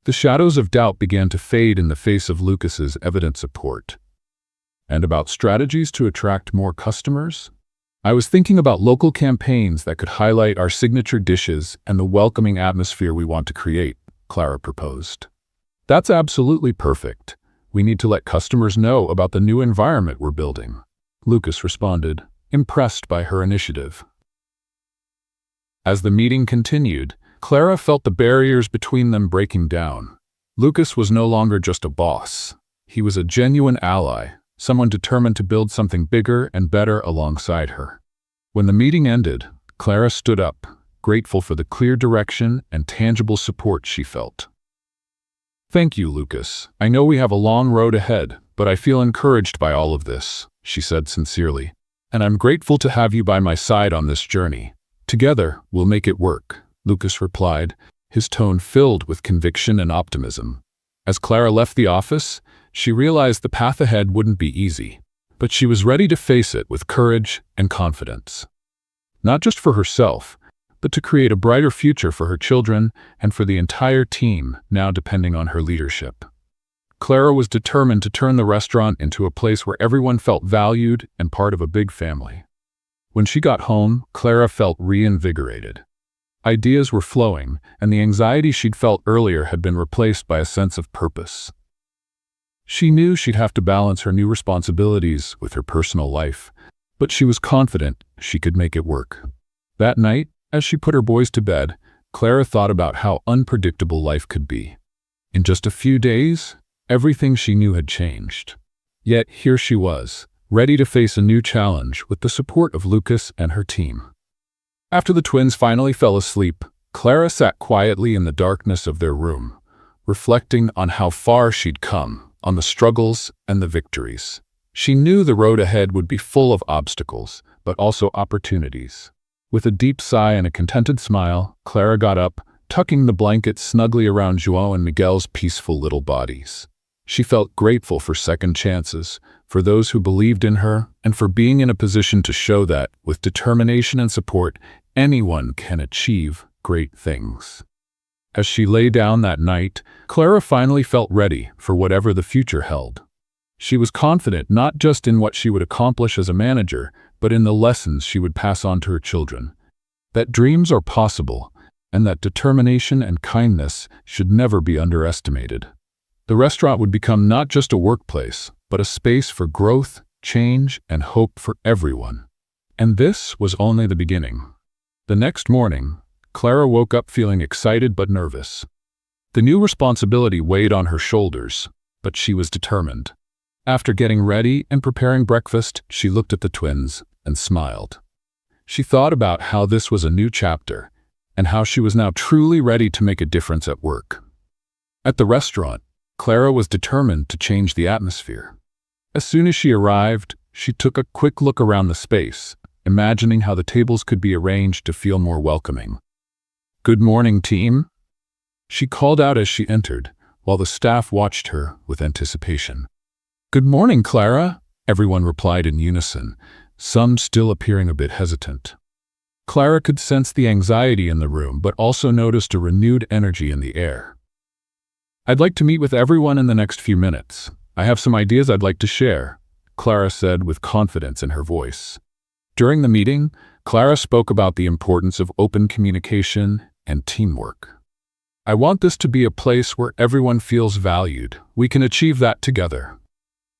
The shadows of doubt began to fade in the face of Lucas's evident support. "And about strategies to attract more customers? I was thinking about local campaigns that could highlight our signature dishes and the welcoming atmosphere we want to create," Clara proposed. "That's absolutely perfect. We need to let customers know about the new environment we're building," Lucas responded, impressed by her initiative. As the meeting continued, Clara felt the barriers between them breaking down. Lucas was no longer just a boss. He was a genuine ally, someone determined to build something bigger and better alongside her. When the meeting ended, Clara stood up, grateful for the clear direction and tangible support she felt. "Thank you, Lucas. I know we have a long road ahead, but I feel encouraged by all of this," she said sincerely. "And I'm grateful to have you by my side on this journey. Together, we'll make it work," Lucas replied, his tone filled with conviction and optimism. As Clara left the office, she realized the path ahead wouldn't be easy, but she was ready to face it with courage and confidence. Not just for herself, but to create a brighter future for her children and for the entire team now depending on her leadership. Clara was determined to turn the restaurant into a place where everyone felt valued and part of a big family. When she got home, Clara felt reinvigorated. Ideas were flowing, and the anxiety she'd felt earlier had been replaced by a sense of purpose. She knew she'd have to balance her new responsibilities with her personal life, but she was confident she could make it work. That night, as she put her boys to bed, Clara thought about how unpredictable life could be. In just a few days, everything she knew had changed. Yet here she was, ready to face a new challenge with the support of Lucas and her team. After the twins finally fell asleep, Clara sat quietly in the darkness of their room, reflecting on how far she'd come, on the struggles and the victories. She knew the road ahead would be full of obstacles, but also opportunities. With a deep sigh and a contented smile, Clara got up, tucking the blanket snugly around João and Miguel's peaceful little bodies. She felt grateful for second chances, for those who believed in her, and for being in a position to show that, with determination and support, anyone can achieve great things. As she lay down that night, Clara finally felt ready for whatever the future held. She was confident not just in what she would accomplish as a manager, but in the lessons she would pass on to her children. That dreams are possible, and that determination and kindness should never be underestimated. The restaurant would become not just a workplace, but a space for growth, change, and hope for everyone. And this was only the beginning. The next morning, Clara woke up feeling excited but nervous. The new responsibility weighed on her shoulders, but she was determined. After getting ready and preparing breakfast, she looked at the twins and smiled. She thought about how this was a new chapter, and how she was now truly ready to make a difference at work. At the restaurant, Clara was determined to change the atmosphere. As soon as she arrived, she took a quick look around the space, imagining how the tables could be arranged to feel more welcoming. "Good morning, team," she called out as she entered, while the staff watched her with anticipation. "Good morning, Clara," everyone replied in unison, some still appearing a bit hesitant. Clara could sense the anxiety in the room, but also noticed a renewed energy in the air. "I'd like to meet with everyone in the next few minutes. I have some ideas I'd like to share," Clara said with confidence in her voice. During the meeting, Clara spoke about the importance of open communication and teamwork. "I want this to be a place where everyone feels valued. We can achieve that together.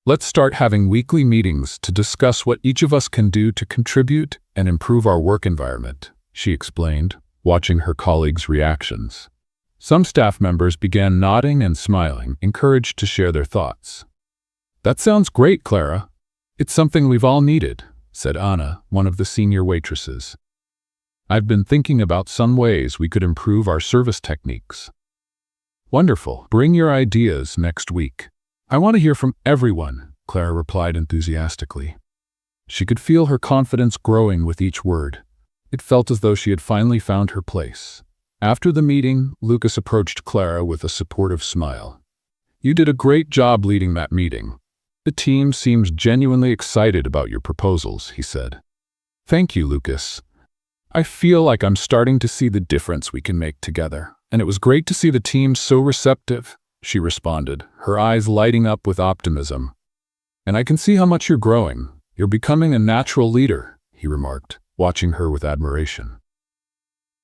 Let's start having weekly meetings to discuss what each of us can do to contribute and improve our work environment," she explained, watching her colleagues' reactions. Some staff members began nodding and smiling, encouraged to share their thoughts. "That sounds great, Clara. It's something we've all needed," said Anna, one of the senior waitresses. "I've been thinking about some ways we could improve our service techniques." "Wonderful. Bring your ideas next week. I want to hear from everyone," Clara replied enthusiastically. She could feel her confidence growing with each word. It felt as though she had finally found her place. After the meeting, Lucas approached Clara with a supportive smile. "You did a great job leading that meeting. The team seems genuinely excited about your proposals," he said. "Thank you, Lucas. I feel like I'm starting to see the difference we can make together, and it was great to see the team so receptive," she responded, her eyes lighting up with optimism. "And I can see how much you're growing. You're becoming a natural leader," he remarked, watching her with admiration.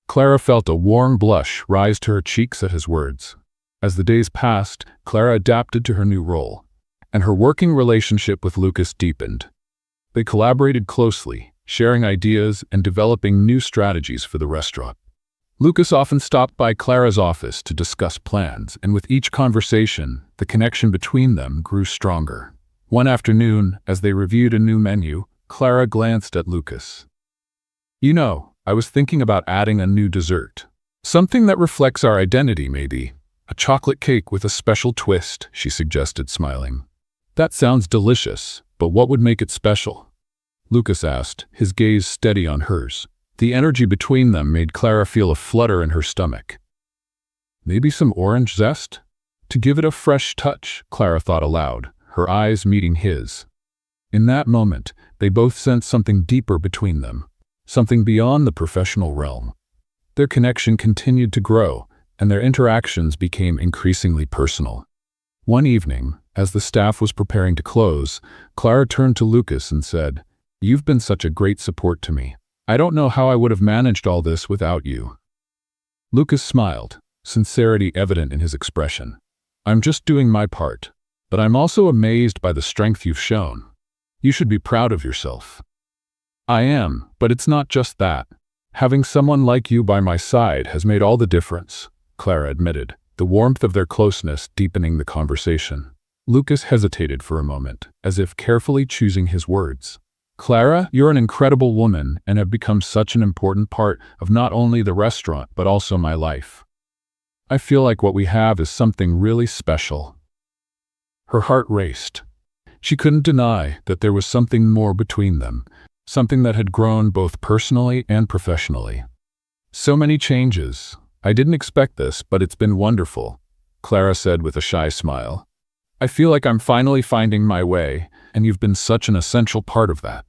Clara felt a warm blush rise to her cheeks at his words. As the days passed, Clara adapted to her new role, and her working relationship with Lucas deepened. They collaborated closely, sharing ideas and developing new strategies for the restaurant. Lucas often stopped by Clara's office to discuss plans, and with each conversation, the connection between them grew stronger. One afternoon, as they reviewed a new menu, Clara glanced at Lucas. "You know, I was thinking about adding a new dessert. Something that reflects our identity, maybe. A chocolate cake with a special twist," she suggested, smiling. "That sounds delicious, but what would make it special?" Lucas asked, his gaze steady on hers. The energy between them made Clara feel a flutter in her stomach. "Maybe some orange zest? To give it a fresh touch," Clara thought aloud, her eyes meeting his. In that moment, they both sensed something deeper between them, something beyond the professional realm. Their connection continued to grow, and their interactions became increasingly personal. One evening, as the staff was preparing to close, Clara turned to Lucas and said, "You've been such a great support to me. I don't know how I would have managed all this without you." Lucas smiled, sincerity evident in his expression. "I'm just doing my part, but I'm also amazed by the strength you've shown. You should be proud of yourself." "I am, but it's not just that. Having someone like you by my side has made all the difference, Clara admitted, the warmth of their closeness deepening the conversation. Lucas hesitated for a moment, as if carefully choosing his words. Clara, you're an incredible woman and have become such an important part of not only the restaurant but also my life. I feel like what we have is something really special. Her heart raced. She couldn't deny that there was something more between them, something that had grown both personally and professionally. So many changes. I didn't expect this, but it's been wonderful, Clara said with a shy smile. I feel like I'm finally finding my way, and you've been such an essential part of that.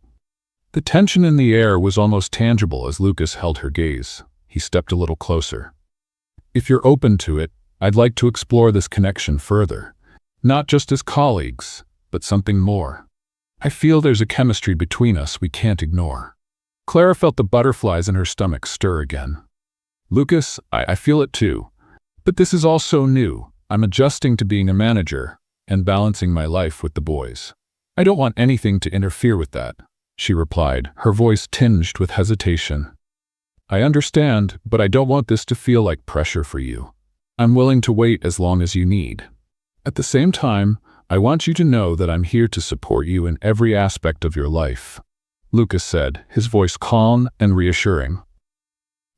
The tension in the air was almost tangible as Lucas held her gaze. He stepped a little closer. If you're open to it, I'd like to explore this connection further. Not just as colleagues, but something more. I feel there's a chemistry between us we can't ignore. Clara felt the butterflies in her stomach stir again. Lucas, I feel it too. But this is all so new. I'm adjusting to being a manager and balancing my life with the boys. I don't want anything to interfere with that, she replied, her voice tinged with hesitation. I understand, but I don't want this to feel like pressure for you. I'm willing to wait as long as you need. At the same time, I want you to know that I'm here to support you in every aspect of your life, Lucas said, his voice calm and reassuring.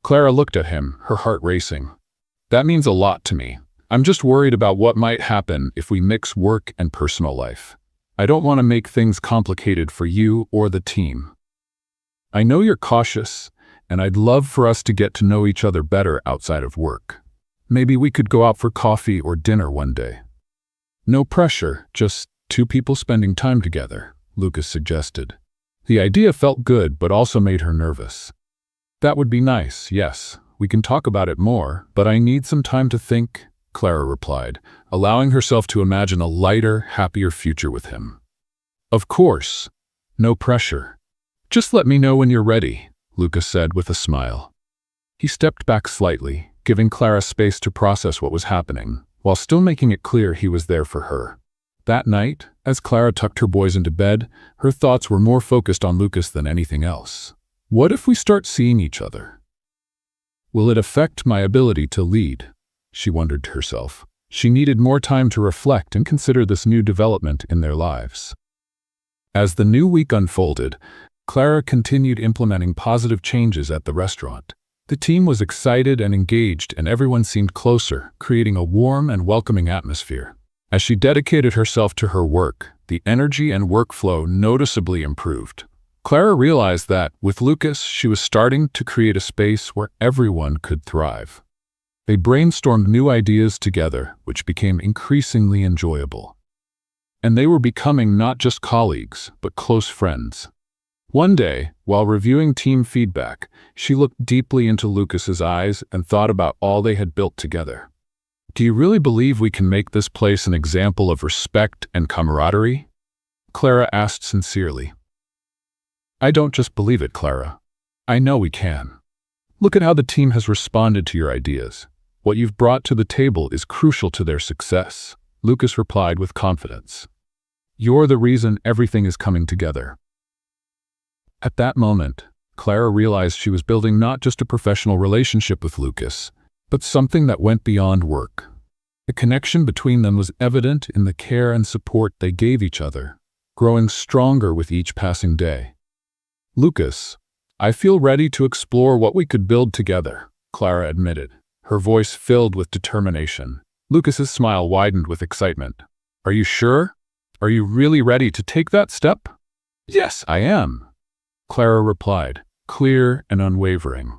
Clara looked at him, her heart racing. That means a lot to me. I'm just worried about what might happen if we mix work and personal life. I don't want to make things complicated for you or the team. I know you're cautious, and I'd love for us to get to know each other better outside of work. Maybe we could go out for coffee or dinner one day. No pressure, just two people spending time together, Lucas suggested. The idea felt good but also made her nervous. That would be nice, yes. We can talk about it more, but I need some time to think, Clara replied, allowing herself to imagine a lighter, happier future with him. Of course. No pressure. Just let me know when you're ready, Lucas said with a smile. He stepped back slightly, giving Clara space to process what was happening, while still making it clear he was there for her. That night, as Clara tucked her boys into bed, her thoughts were more focused on Lucas than anything else. What if we start seeing each other? Will it affect my ability to lead? She wondered to herself. She needed more time to reflect and consider this new development in their lives. As the new week unfolded, Clara continued implementing positive changes at the restaurant. The team was excited and engaged, and everyone seemed closer, creating a warm and welcoming atmosphere. As she dedicated herself to her work, the energy and workflow noticeably improved. Clara realized that, with Lucas, she was starting to create a space where everyone could thrive. They brainstormed new ideas together, which became increasingly enjoyable. And they were becoming not just colleagues, but close friends. One day, while reviewing team feedback, she looked deeply into Lucas's eyes and thought about all they had built together. Do you really believe we can make this place an example of respect and camaraderie? Clara asked sincerely. I don't just believe it, Clara. I know we can. Look at how the team has responded to your ideas. What you've brought to the table is crucial to their success, Lucas replied with confidence. You're the reason everything is coming together. At that moment, Clara realized she was building not just a professional relationship with Lucas, but something that went beyond work. The connection between them was evident in the care and support they gave each other, growing stronger with each passing day. Lucas, I feel ready to explore what we could build together, Clara admitted, her voice filled with determination. Lucas's smile widened with excitement. Are you sure? Are you really ready to take that step? Yes, I am, Clara replied, clear and unwavering.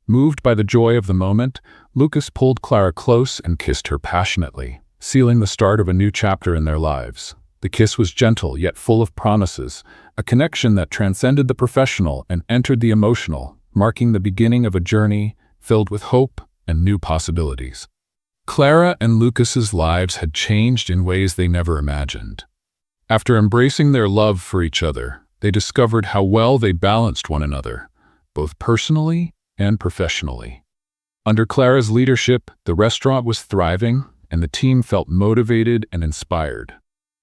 Moved by the joy of the moment, Lucas pulled Clara close and kissed her passionately, sealing the start of a new chapter in their lives. The kiss was gentle yet full of promises, a connection that transcended the professional and entered the emotional, marking the beginning of a journey filled with hope and new possibilities. Clara and Lucas's lives had changed in ways they never imagined. After embracing their love for each other, they discovered how well they balanced one another, both personally and professionally. Under Clara's leadership, the restaurant was thriving, and the team felt motivated and inspired.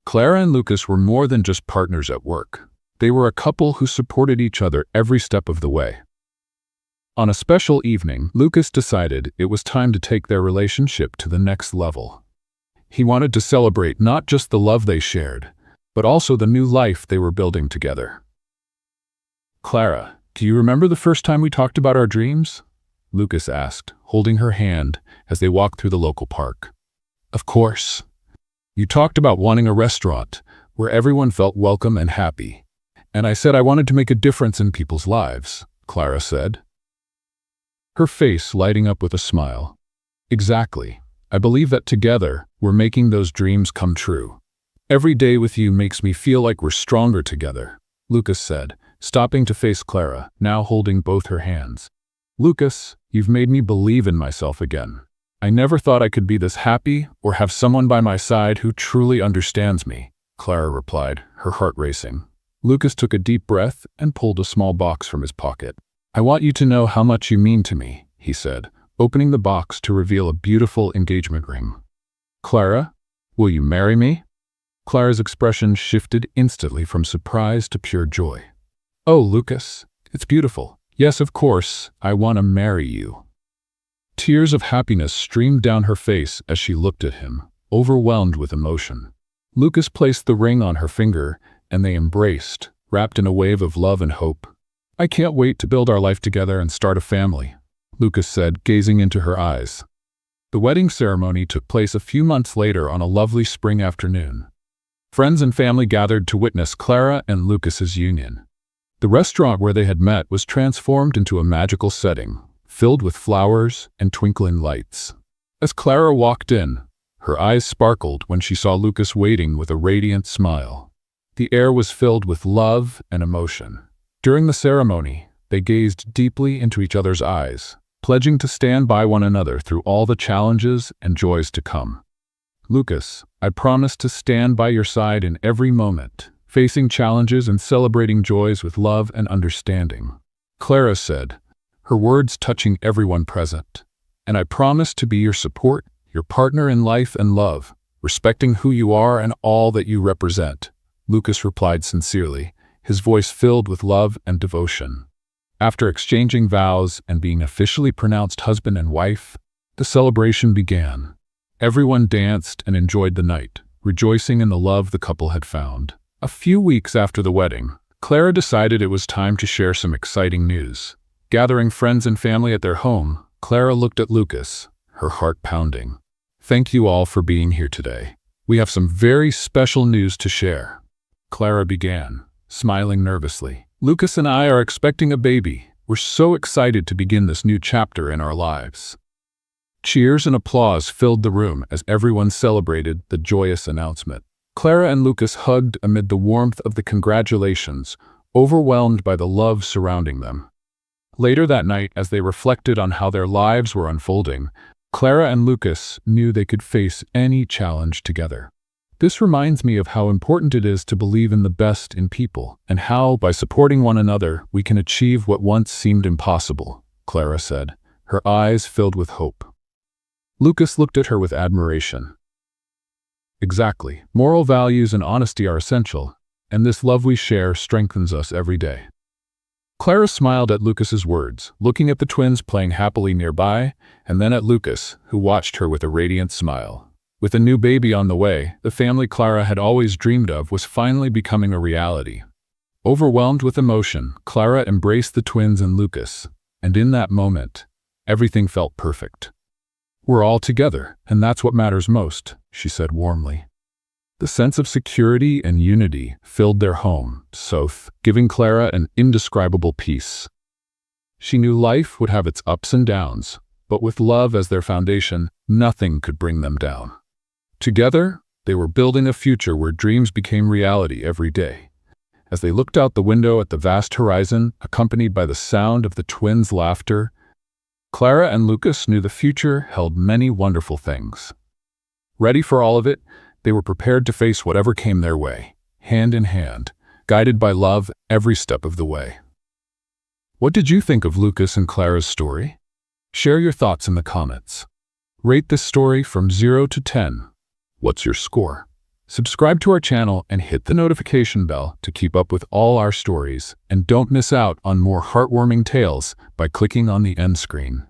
Clara and Lucas were more than just partners at work. They were a couple who supported each other every step of the way. On a special evening, Lucas decided it was time to take their relationship to the next level. He wanted to celebrate not just the love they shared, but also the new life they were building together. "Clara, do you remember the first time we talked about our dreams?" Lucas asked, holding her hand as they walked through the local park. "Of course. You talked about wanting a restaurant where everyone felt welcome and happy. And I said I wanted to make a difference in people's lives," Clara said, her face lighting up with a smile. "Exactly. I believe that together, we're making those dreams come true. Every day with you makes me feel like we're stronger together," Lucas said, stopping to face Clara, now holding both her hands. "Lucas, you've made me believe in myself again. I never thought I could be this happy or have someone by my side who truly understands me," Clara replied, her heart racing. Lucas took a deep breath and pulled a small box from his pocket. "I want you to know how much you mean to me," he said, opening the box to reveal a beautiful engagement ring. "Clara, will you marry me?" Clara's expression shifted instantly from surprise to pure joy. "Oh, Lucas, it's beautiful. Yes, of course, I want to marry you." Tears of happiness streamed down her face as she looked at him, overwhelmed with emotion. Lucas placed the ring on her finger, and they embraced, wrapped in a wave of love and hope. "I can't wait to build our life together and start a family," Lucas said, gazing into her eyes. The wedding ceremony took place a few months later on a lovely spring afternoon. Friends and family gathered to witness Clara and Lucas's union. The restaurant where they had met was transformed into a magical setting, filled with flowers and twinkling lights. As Clara walked in, her eyes sparkled when she saw Lucas waiting with a radiant smile. The air was filled with love and emotion. During the ceremony, they gazed deeply into each other's eyes, pledging to stand by one another through all the challenges and joys to come. "Lucas, I promise to stand by your side in every moment, facing challenges and celebrating joys with love and understanding," Clara said, her words touching everyone present. "And I promise to be your support, your partner in life and love, respecting who you are and all that you represent," Lucas replied sincerely, his voice filled with love and devotion. After exchanging vows and being officially pronounced husband and wife, the celebration began. Everyone danced and enjoyed the night, rejoicing in the love the couple had found. A few weeks after the wedding, Clara decided it was time to share some exciting news. Gathering friends and family at their home, Clara looked at Lucas, her heart pounding. "Thank you all for being here today. We have some very special news to share," Clara began, smiling nervously. "Lucas and I are expecting a baby. We're so excited to begin this new chapter in our lives." Cheers and applause filled the room as everyone celebrated the joyous announcement. Clara and Lucas hugged amid the warmth of the congratulations, overwhelmed by the love surrounding them. Later that night, as they reflected on how their lives were unfolding, Clara and Lucas knew they could face any challenge together. "This reminds me of how important it is to believe in the best in people, and how, by supporting one another, we can achieve what once seemed impossible," Clara said, her eyes filled with hope. Lucas looked at her with admiration. "Exactly. Moral values and honesty are essential, and this love we share strengthens us every day." Clara smiled at Lucas's words, looking at the twins playing happily nearby, and then at Lucas, who watched her with a radiant smile. With a new baby on the way, the family Clara had always dreamed of was finally becoming a reality. Overwhelmed with emotion, Clara embraced the twins and Lucas, and in that moment, everything felt perfect. "We're all together, and that's what matters most," she said warmly. The sense of security and unity filled their home, giving Clara an indescribable peace. She knew life would have its ups and downs, but with love as their foundation, nothing could bring them down. Together, they were building a future where dreams became reality every day. As they looked out the window at the vast horizon, accompanied by the sound of the twins' laughter, Clara and Lucas knew the future held many wonderful things. Ready for all of it, they were prepared to face whatever came their way, hand in hand, guided by love every step of the way. What did you think of Lucas and Clara's story? Share your thoughts in the comments. Rate this story from 0 to 10. What's your score? Subscribe to our channel and hit the notification bell to keep up with all our stories. And don't miss out on more heartwarming tales by clicking on the end screen.